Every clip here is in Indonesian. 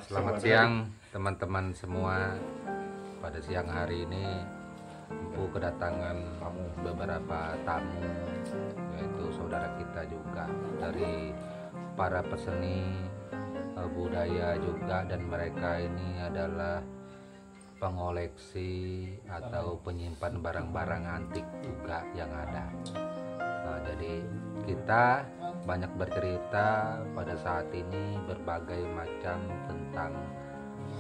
Selamat siang teman-teman semua. Pada siang hari ini Empu kedatangan beberapa tamu, yaitu saudara kita juga dari para peseni budaya juga, dan mereka ini adalah pengoleksi atau penyimpan barang-barang antik juga yang ada. Jadi kita banyak bercerita pada saat ini berbagai macam tentang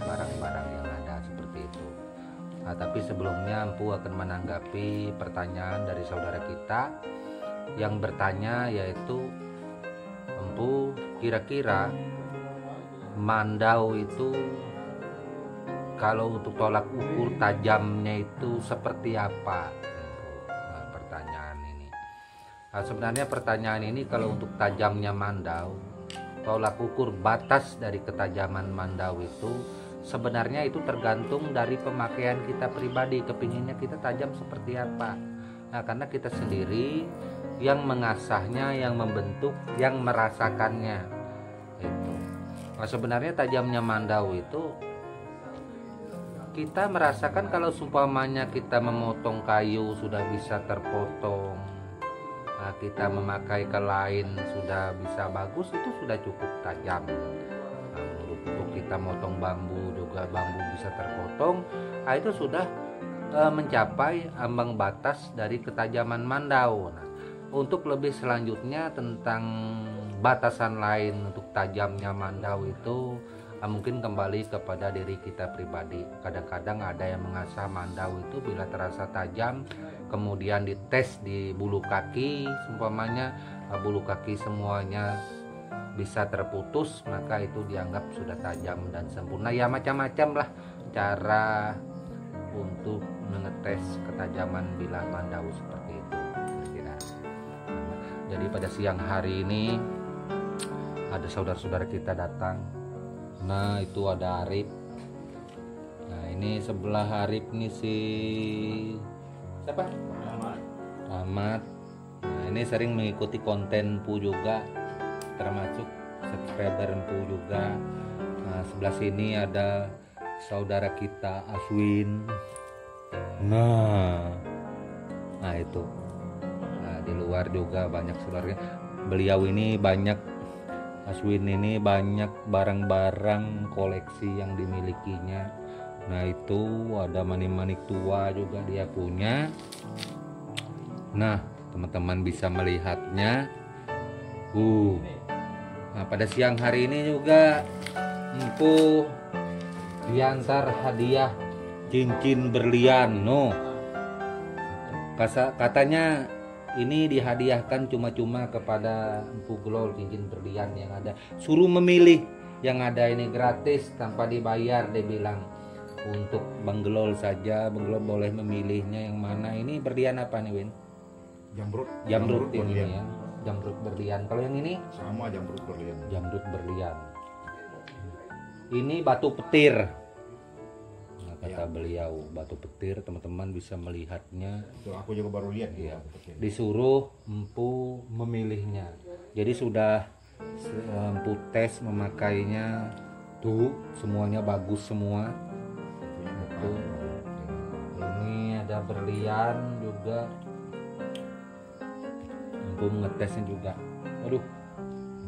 barang-barang yang ada seperti itu. Tapi sebelumnya Empu akan menanggapi pertanyaan dari saudara kita yang bertanya, yaitu Empu, kira-kira mandau itu kalau untuk tolak ukur tajamnya itu seperti apa? Pertanyaan ini. Sebenarnya pertanyaan ini kalau untuk tajamnya mandau, tolak ukur batas dari ketajaman mandau itu sebenarnya itu tergantung dari pemakaian kita pribadi, kepinginnya kita tajam seperti apa. Nah, karena kita sendiri yang mengasahnya, yang membentuk, yang merasakannya itu. Nah, sebenarnya tajamnya mandau itu kita merasakan kalau seumpamanya kita memotong kayu sudah bisa terpotong, kita memakai ke lain sudah bisa bagus, itu sudah cukup tajam. Untuk kita motong bambu juga bambu bisa terpotong, itu sudah mencapai ambang batas dari ketajaman mandau. Nah, untuk lebih selanjutnya tentang batasan lain untuk tajamnya mandau itu mungkin kembali kepada diri kita pribadi. Kadang-kadang ada yang mengasah mandau itu bila terasa tajam, kemudian dites di bulu kaki, seumpamanya bulu kaki semuanya bisa terputus, maka itu dianggap sudah tajam dan sempurna. Ya, macam-macam lah cara untuk mengetes ketajaman bila mandau seperti itu kira-kira. Jadi pada siang hari ini ada saudara-saudara kita datang. Nah, itu ada Arif. Nah, ini sebelah Arif nih si siapa? Rahmat. Nah, ini sering mengikuti konten Empu juga, termasuk subscriber Empu juga. Nah, sebelah sini ada saudara kita Aswin. Nah itu. Nah, di luar juga banyak saudaranya. Beliau ini banyak, Aswin ini banyak barang-barang koleksi yang dimilikinya. Nah, itu ada manik-manik tua juga dia punya. Nah, teman-teman bisa melihatnya. Nah, pada siang hari ini juga Empu diantar hadiah cincin berlian. Katanya ini dihadiahkan cuma-cuma kepada Empu Glol, cincin berlian yang ada. Suruh memilih, yang ada ini gratis tanpa dibayar, dia bilang. Untuk Bang Glol saja, Bang Glol boleh memilihnya yang mana. Ini berlian apa nih, Win? Jamrut ini ya. Jamrut berlian. Kalau yang ini? Sama, jamrut berlian. Jamrut berlian. Ini batu petir. Kata beliau batu petir, teman-teman bisa melihatnya. Itu aku juga baru lihat ya. Disuruh Empu memilihnya. Jadi sudah Empu tes memakainya. Tuh, semuanya bagus semua. Tuh. Ini ada berlian juga. Empu ngetesnya juga. Aduh,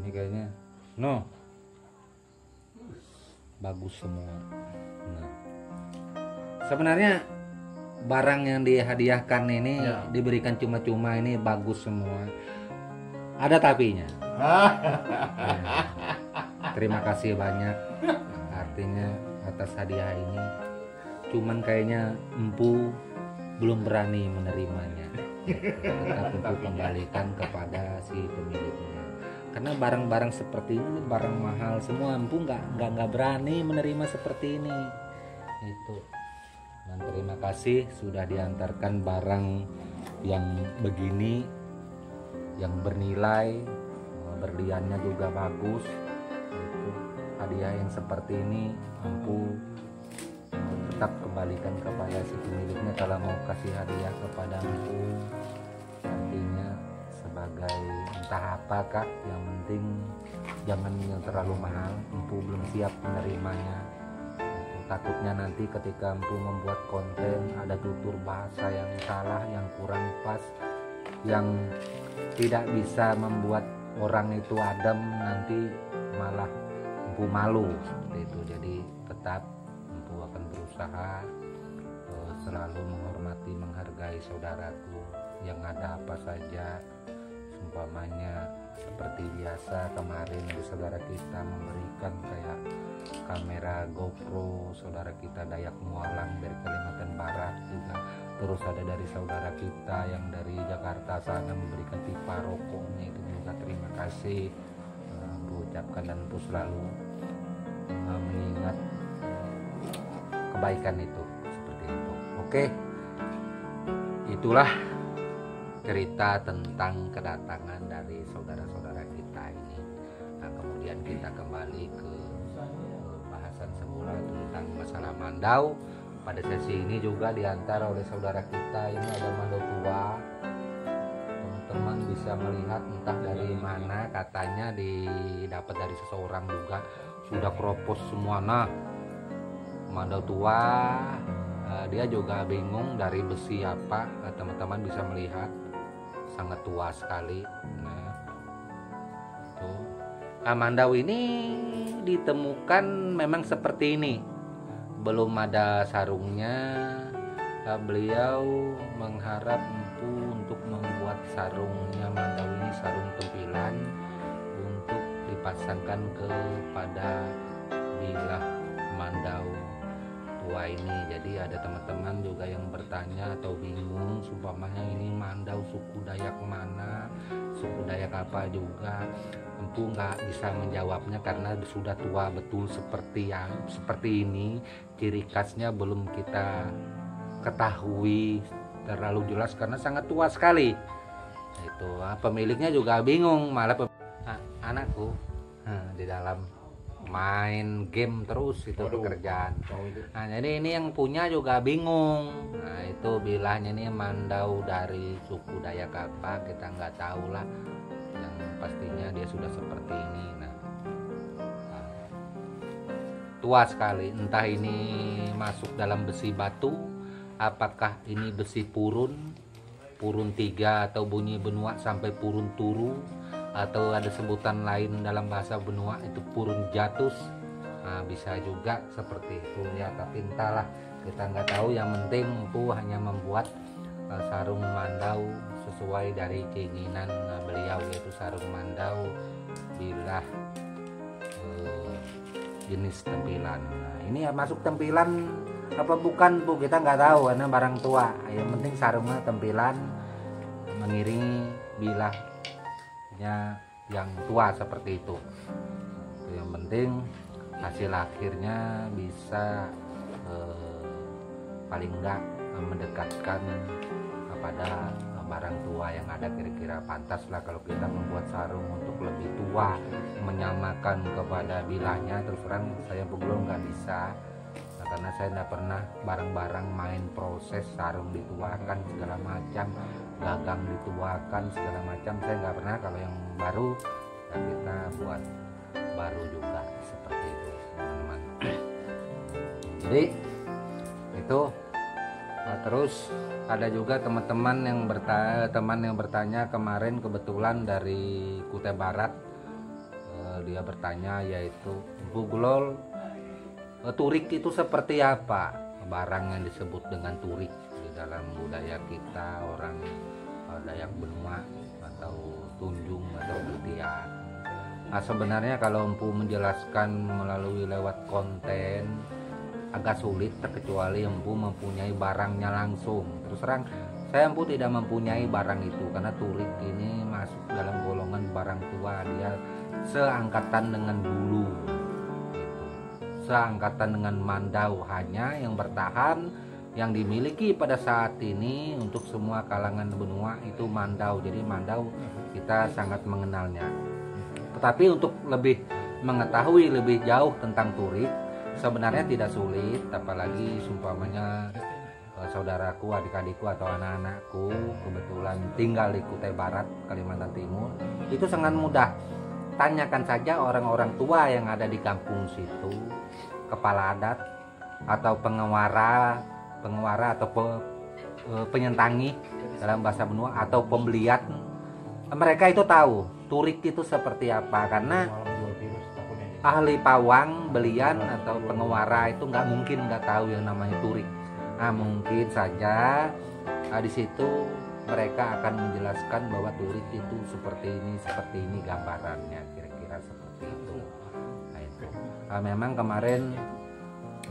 ini kayaknya bagus semua. Nah, sebenarnya barang yang dihadiahkan ini diberikan cuma-cuma, ini bagus semua. Ada tapinya. Terima kasih banyak artinya atas hadiah ini. Cuman kayaknya Empu belum berani menerimanya. Tetap Empu kembalikan kepada si pemiliknya. Karena barang-barang seperti ini barang mahal semua, Empu nggak berani menerima seperti ini. Itu. Dan terima kasih sudah diantarkan barang yang begini, yang bernilai, berliannya juga bagus. Itu hadiah yang seperti ini Empu tetap kembalikan kepada si pemiliknya. Kalau mau kasih hadiah kepada Empu, artinya sebagai sebagai entah apa kak, yang penting jangan yang terlalu mahal. Empu belum siap menerimanya. Takutnya nanti ketika empu membuat konten ada tutur bahasa yang salah, yang kurang pas, yang tidak bisa membuat orang itu adem, nanti malah empu malu seperti itu. Jadi tetap empu akan berusaha selalu menghormati, menghargai saudaraku. Yang ada apa saja, umpamanya seperti biasa kemarin ada saudara kita memberikan kayak kamera GoPro, saudara kita Dayak Mualang dari Kalimantan Barat juga. Terus ada dari saudara kita yang dari Jakarta sana memberikan pipa rokoknya, itu juga terima kasih. Ucapkan dan pun selalu mengingat kebaikan itu seperti itu. Oke, itulah cerita tentang kedatangan dari saudara-saudara kita ini. Nah, kemudian kita kembali ke bahasan semula tentang masalah mandau. Pada sesi ini juga diantar oleh saudara kita ini ada mandau tua. Teman-teman bisa melihat entah dari mana, katanya didapat dari seseorang juga, sudah keropos semua. Nah, mandau tua, dia juga bingung dari besi apa. Teman-teman bisa melihat sangat tua sekali. Nah, itu. Mandau ini ditemukan memang seperti ini, belum ada sarungnya. Beliau mengharap empu untuk membuat sarungnya mandau ini, sarung tempilan untuk dipasangkan kepada bilah mandau tua ini. Jadi ada teman-teman juga yang bertanya atau bingung, sumpamanya ini mandau suku Dayak mana, suku Dayak apa juga. Empu nggak bisa menjawabnya karena sudah tua betul seperti ini. Ciri khasnya belum kita ketahui terlalu jelas karena sangat tua sekali. Itu pemiliknya juga bingung, malah anakku di dalam main game terus itu pekerjaan. Nah, jadi ini yang punya juga bingung. Nah, itu bilahnya ini mandau dari suku Dayak apa, kita nggak tahu lah. Yang pastinya dia sudah seperti ini. Nah, tua sekali. Entah ini masuk dalam besi batu, apakah ini besi purun 3 atau bunyi benua sampai purun turu, atau ada sebutan lain dalam bahasa benua itu purun jatus. Nah, bisa juga seperti itu ya, tapi entahlah, kita nggak tahu. Yang penting empu hanya membuat sarung mandau sesuai dari keinginan beliau, yaitu sarung mandau bilah jenis tempilan. Nah, ini ya masuk tempilan apa bukan Bu, kita nggak tahu karena barang tua. Yang penting sarungnya tempilan mengiringi bilahnya yang tua seperti itu. Yang penting hasil akhirnya bisa paling enggak mendekatkan kepada barang tua yang ada. Kira-kira pantas lah kalau kita membuat sarung untuk lebih tua, menyamakan kepada bilahnya. Terus terang saya belum nggak bisa, karena saya tidak pernah barang-barang main proses sarung dituakan segala macam, gagang dituakan segala macam, saya nggak pernah. Kalau yang baru ya kita buat baru juga seperti itu teman-teman. Jadi itu. Nah, terus ada juga teman-teman yang bertanya kemarin, kebetulan dari Kutai Barat. Dia bertanya yaitu, Bu Glol, turik itu seperti apa? Barang yang disebut dengan turik di dalam budaya kita, orang Dayak Benua atau Tunjung atau Betian. Nah, sebenarnya kalau empu menjelaskan melalui lewat konten agak sulit, terkecuali empu mempunyai barangnya langsung. Terus terang saya empu tidak mempunyai barang itu, karena turik ini masuk dalam golongan barang tua. Dia seangkatan dengan bulu, seangkatan dengan mandau. Hanya yang bertahan, yang dimiliki pada saat ini untuk semua kalangan benua itu mandau. Jadi mandau kita sangat mengenalnya. Tetapi untuk lebih mengetahui lebih jauh tentang turik sebenarnya tidak sulit, apalagi sumpamanya saudaraku, adik-adikku atau anak-anakku kebetulan tinggal di Kutai Barat, Kalimantan Timur, itu sangat mudah. Tanyakan saja orang-orang tua yang ada di kampung situ, kepala adat atau penguara atau penyentangi dalam bahasa Benua atau pembeliat. Mereka itu tahu turik itu seperti apa, karena ahli pawang, belian atau penguara itu nggak mungkin nggak tahu yang namanya turik. Nah, mungkin saja di situ mereka akan menjelaskan bahwa turik itu seperti ini gambarannya, kira-kira seperti itu. Nah, itu. Memang kemarin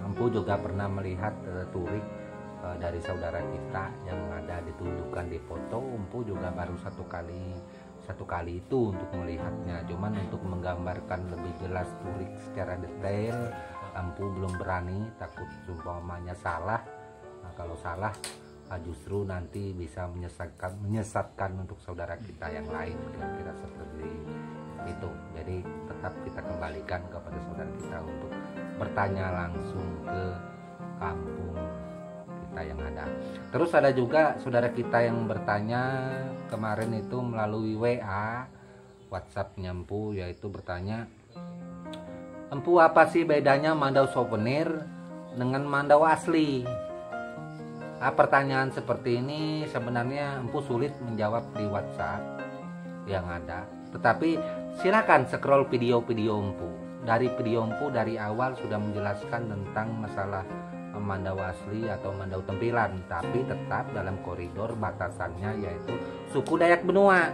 Empu juga pernah melihat turik dari saudara kita yang ada ditunjukkan di foto. Empu juga baru satu kali itu untuk melihatnya, cuman untuk menggambarkan lebih jelas turik secara detail Empu belum berani, takut umpamanya salah. Nah, kalau salah justru nanti bisa menyesatkan untuk saudara kita yang lain, kira-kira seperti itu. Jadi tetap kita kembalikan kepada saudara kita untuk bertanya langsung ke kampung kita yang ada. Terus ada juga saudara kita yang bertanya kemarin itu melalui WA, WhatsApp-nya Empu, yaitu bertanya, Empu, apa sih bedanya mandau souvenir dengan mandau asli? Pertanyaan seperti ini sebenarnya Empu sulit menjawab di WhatsApp yang ada. Tetapi silakan scroll video-video Empu. Dari video Empu dari awal sudah menjelaskan tentang masalah mandau asli atau mandau tempilan, tapi tetap dalam koridor batasannya yaitu suku Dayak Benua.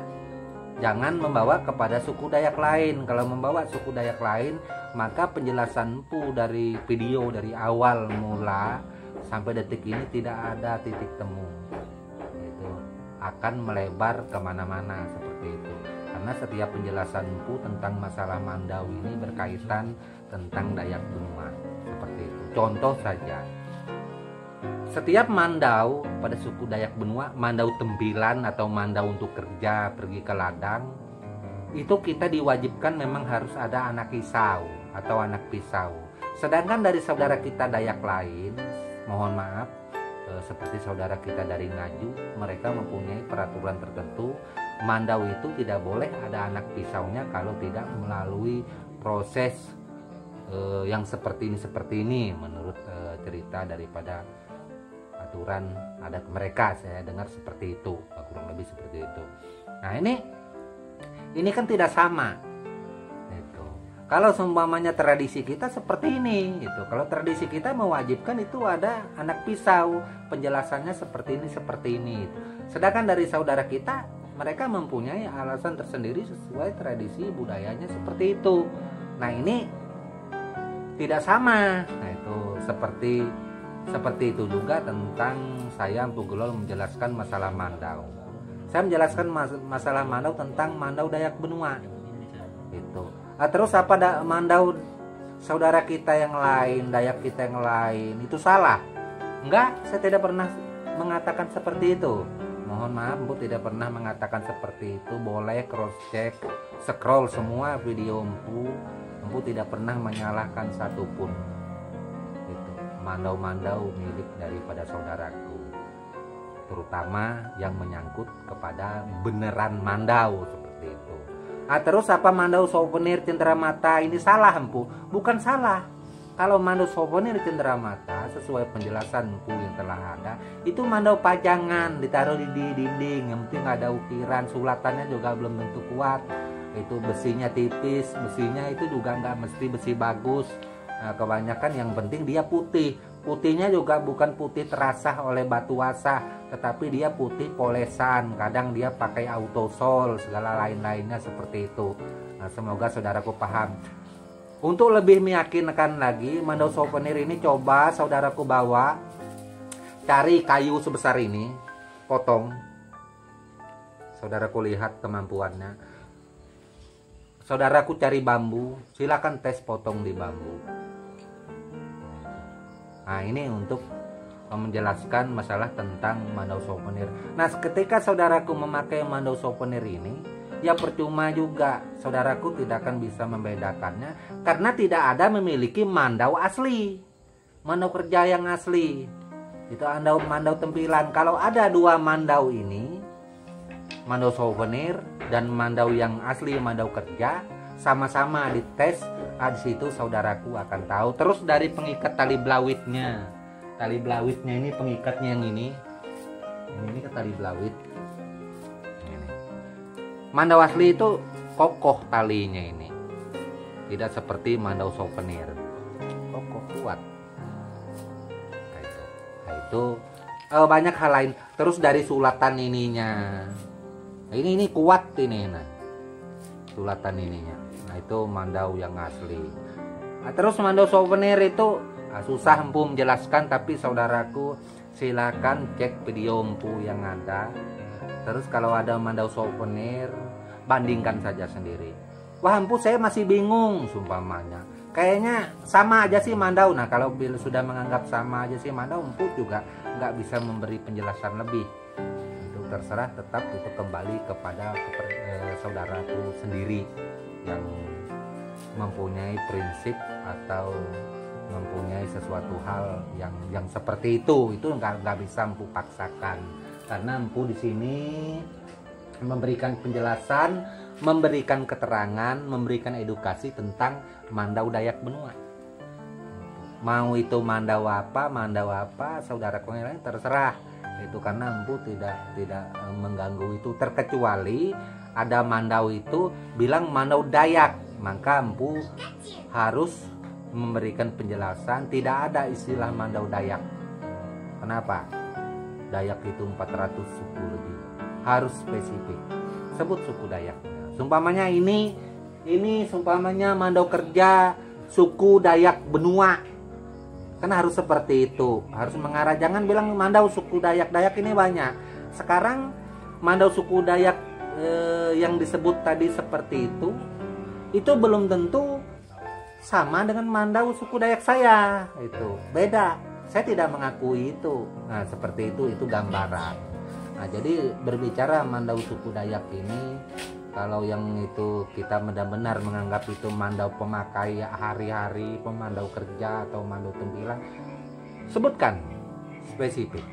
Jangan membawa kepada suku Dayak lain. Kalau membawa suku Dayak lain, maka penjelasan Empu dari video dari awal mula sampai detik ini tidak ada titik temu. Itu akan melebar kemana-mana seperti itu. Karena setiap penjelasan Empu tentang masalah mandau ini berkaitan tentang Dayak Benua seperti itu. Contoh saja, setiap mandau pada suku Dayak Benua, mandau tembilan atau mandau untuk kerja pergi ke ladang, itu kita diwajibkan memang harus ada anak kisau atau anak pisau. Sedangkan dari saudara kita Dayak lain, mohon maaf, seperti saudara kita dari Ngaju, mereka mempunyai peraturan tertentu. Mandau itu tidak boleh ada anak pisaunya kalau tidak melalui proses yang seperti ini menurut cerita daripada aturan adat mereka. Saya dengar seperti itu, kurang lebih seperti itu. Nah, ini kan tidak sama. Itu. Kalau seumpamanya tradisi kita seperti ini, itu. Kalau tradisi kita mewajibkan itu ada anak pisau, penjelasannya seperti ini. Itu. Sedangkan dari saudara kita, mereka mempunyai alasan tersendiri sesuai tradisi budayanya seperti itu. Nah, ini tidak sama. Nah, itu seperti itu juga tentang saya Empu Gelol menjelaskan masalah mandau. Saya menjelaskan masalah mandau tentang mandau Dayak Benua. Itu. Terus apa mandau saudara kita yang lain, Dayak kita yang lain itu salah? Enggak, saya tidak pernah mengatakan seperti itu. Mohon maaf, Empu tidak pernah mengatakan seperti itu. Boleh cross check, scroll semua video Empu. Empu tidak pernah menyalahkan satupun. Itu mandau-mandau milik daripada saudaraku, terutama yang menyangkut kepada beneran mandau seperti itu. Terus apa mandau souvenir cenderamata ini salah Empu? Bukan salah. Kalau mandau souvenir cenderamata sesuai penjelasan Empu yang telah ada, itu mandau pajangan ditaruh di dinding, yang penting ada ukiran, sulatannya juga belum tentu kuat. Itu besinya tipis, besinya itu juga nggak mesti besi bagus. Kebanyakan yang penting dia putih. Putihnya juga bukan putih terasah oleh batu asah, tetapi dia putih polesan. Kadang dia pakai autosol, segala lain-lainnya seperti itu. Nah, semoga saudaraku paham. Untuk lebih meyakinkan lagi, mandau souvenir ini coba saudaraku bawa, cari kayu sebesar ini, potong. Saudaraku lihat kemampuannya. Saudaraku cari bambu, silakan tes potong di bambu. Nah, ini untuk menjelaskan masalah tentang mandau souvenir. Nah, ketika saudaraku memakai mandau souvenir ini, ya percuma juga. Saudaraku tidak akan bisa membedakannya karena tidak ada memiliki mandau asli, mandau kerja yang asli. Itu mandau tempilan. Kalau ada dua mandau ini, mandau souvenir dan mandau yang asli mandau kerja, sama-sama dites, di situ saudaraku akan tahu. Terus dari pengikat tali belawitnya ini pengikatnya yang ini ke tali belawit. Ini. Mandau asli itu kokoh talinya ini, tidak seperti mandau souvenir, kokoh kuat. Nah itu banyak hal lain. Terus dari sulatan ininya, ini kuat ini, nah sulatan ininya. Nah itu mandau yang asli. Nah, terus mandau souvenir itu susah empu menjelaskan, tapi saudaraku silakan cek video empu yang ada. Terus kalau ada mandau souvenir, bandingkan saja sendiri. Wah empu saya masih bingung sumpamanya. Kayaknya sama aja sih mandau. Nah kalau sudah menganggap sama aja sih mandau, empu juga nggak bisa memberi penjelasan lebih. Itu terserah, tetap itu kembali kepada saudaraku sendiri yang mempunyai prinsip atau mempunyai sesuatu hal yang seperti itu nggak bisa empu paksakan, karena empu di sini memberikan penjelasan, memberikan keterangan, memberikan edukasi tentang mandau Dayak Benua. Mau itu mandau apa, saudaraku yang lain terserah. Itu karena empu tidak mengganggu itu, terkecuali ada mandau itu bilang mandau Dayak, maka empu harus memberikan penjelasan. Tidak ada istilah mandau Dayak. Kenapa? Dayak itu 400 suku lebih, harus spesifik, sebut suku Dayaknya. Sumpamanya ini sumpamanya mandau kerja suku Dayak Benua, kan harus seperti itu, harus mengarah. Jangan bilang mandau suku Dayak ini banyak. Sekarang mandau suku Dayak yang disebut tadi seperti itu belum tentu sama dengan mandau suku Dayak saya. Itu beda, saya tidak mengakui itu. Nah seperti itu gambaran. Nah jadi berbicara mandau suku Dayak ini, kalau yang itu kita benar-benar menganggap itu mandau pemakai hari-hari, pemandau kerja atau mandau tempilan, sebutkan spesifik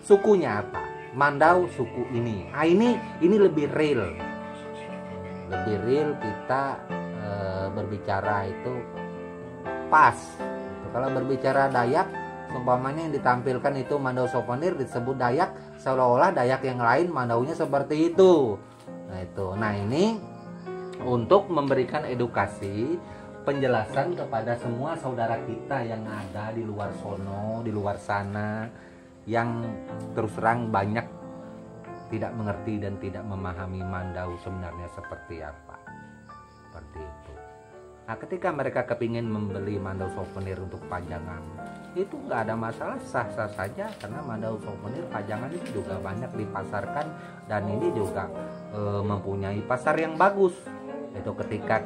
sukunya apa, mandau suku ini. Nah ini lebih real kita berbicara itu pas. Kalau berbicara Dayak, umpamanya yang ditampilkan itu mandau souvenir disebut Dayak, seolah-olah Dayak yang lain mandaunya seperti itu. Nah ini untuk memberikan edukasi, penjelasan kepada semua saudara kita yang ada di luar sono, di luar sana, yang terus terang banyak tidak mengerti dan tidak memahami mandau sebenarnya seperti apa. Seperti itu. Nah ketika mereka kepingin membeli mandau souvenir untuk pajangan, itu nggak ada masalah, sah-sah saja, karena mandau souvenir pajangan itu juga banyak dipasarkan, dan ini juga mempunyai pasar yang bagus. Itu ketika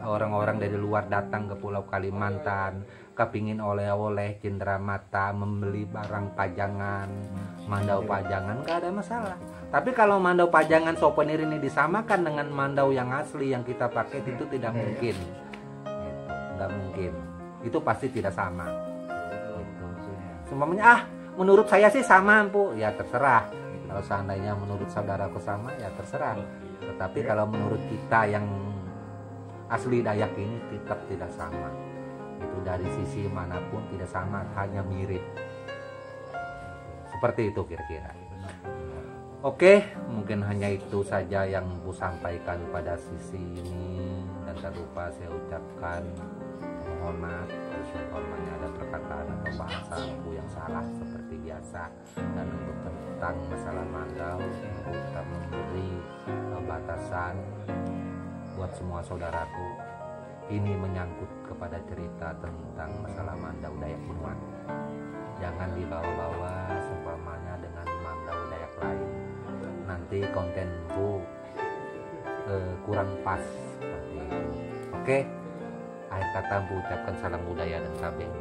orang-orang dari luar datang ke Pulau Kalimantan, kepingin oleh-oleh cenderamata, membeli barang pajangan, mandau pajangan, nggak ada masalah. Tapi kalau mandau pajangan souvenir ini disamakan dengan mandau yang asli yang kita pakai, itu tidak mungkin. Nggak mungkin. Itu pasti tidak sama. Semuanya menurut saya sih sama, Bu. Ya terserah. Kalau seandainya menurut saudaraku sama, ya terserah. Tetapi kalau menurut kita yang asli Dayak ini tetap tidak sama. Itu dari sisi manapun tidak sama, hanya mirip. Seperti itu kira-kira. Oke, mungkin hanya itu saja yang Bu sampaikan pada sisi ini. Dan tak lupa saya ucapkan mohon maaf umpamanya ada perkataan atau bahasa Bu yang salah seperti biasa. Dan untuk tentang masalah mandau, kita memberi batasan buat semua saudaraku. Ini menyangkut kepada cerita tentang masalah mandau Dayak Benua. Jangan dibawa-bawa seumpamanya dengan mandau Dayak lain. Nanti konten Bu kurang pas seperti itu. Oke, akhir kata Bu ucapkan salam budaya dan sabeng.